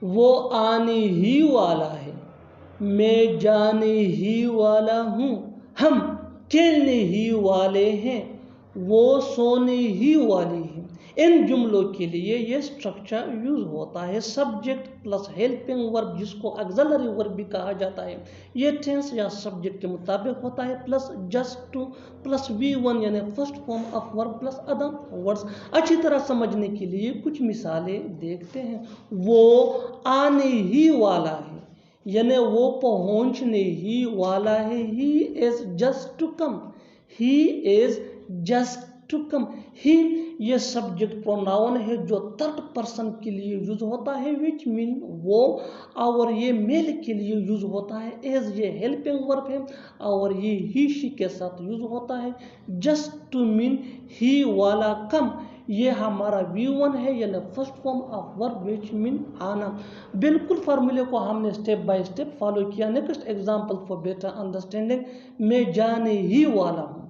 वो आने ही वाला है, मैं जाने ही वाला हूँ, हम खेलने ही वाले हैं, वो सोने ही वाली है। इन जुमलों के लिए ये स्ट्रक्चर यूज होता है, सब्जेक्ट प्लस हेल्पिंग वर्ब जिसको ऑक्सिलरी वर्ब भी कहा जाता है। ये टेंस या सब्जेक्ट के मुताबिक होता है, plus just two plus V1 यानी first form of verb plus other words. अच्छी तरह समझने के लिए कुछ मिसालें देखते हैं। वो आने ही वाला है यानी वो पहुंचने ही वाला है। He is just to come, he is just to come. He ये सब्जेक्ट प्रोनाउन है जो थर्ड पर्सन के लिए यूज होता है, विच मीन वो, और ये मेल के लिए यूज होता है। एज ये हेल्पिंग वर्ब है और ये ही शी के साथ यूज होता है। जस्ट टू मीन ही वाला कम, ये हमारा V1 है यानी first form of verb which mean आना। बिल्कुल फार्मूले को हमने स्टेप बाय स्टेप फॉलो किया। Next example for better understanding, मैं जाने ही वाला हूँ,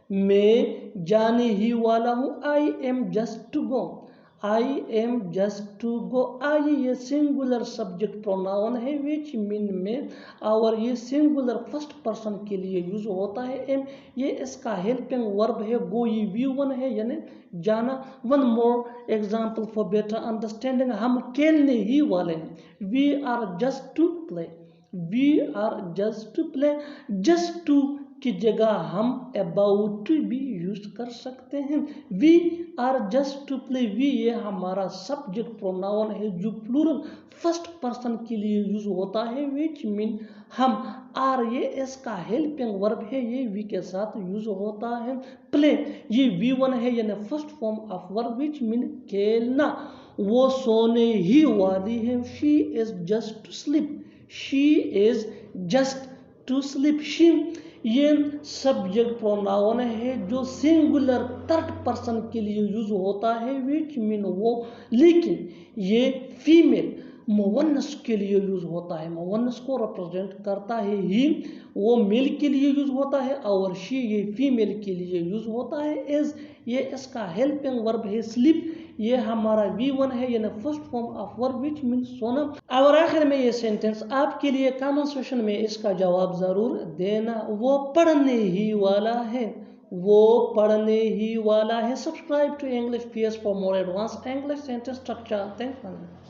मैं जाने ही वाला हूँ। I am just to go, I am just to go. I ये सिंगुलर सब्जेक्ट प्रोनाउन है विच मीन में, और ये सिंगुलर फर्स्ट पर्सन के लिए यूज होता है। एम ये इसका हेल्पिंग वर्ब है। गो ये V1 है यानी जाना। One more example for better understanding, हम खेलने ही वाले हैं। We are just to play, we are just to play. Just to की जगह हम अबाउट टू भी यूज कर सकते हैं। We are just to play, we ये हमारा सब्जेक्ट प्रोनाउन है जो प्लूरल फर्स्ट पर्सन के लिए यूज होता है, विच मीन हम। आर ये इसका हेल्पिंग वर्ब है, ये वी के साथ यूज होता है। प्ले ये V1 है यानी first form of verb which mean खेलना। वो सोने ही वाली है। She is just to sleep, she is just to sleep. She ये सब्जेक्ट प्रोनाउन है जो सिंगुलर थर्ड पर्सन के लिए यूज होता है, विच मीन वो। लेकिन ये फीमेल मुवन्नस के लिए यूज होता है, मुवन्नस को रिप्रेजेंट करता है। ही वो मेल के लिए यूज होता है और शी ये फीमेल के लिए यूज होता है। इज ये इसका हेल्पिंग वर्ब है। स्लीप ये हमारा V1 है यानी first form of verb which mean सोना। और आखिर में ये सेंटेंस आपके लिए कमेंट सेक्शन में इसका जवाब जरूर देना। वो पढ़ने ही वाला है, वो पढ़ने ही वाला है। Subscribe to English PS for more advance English sentence structure. Thanks.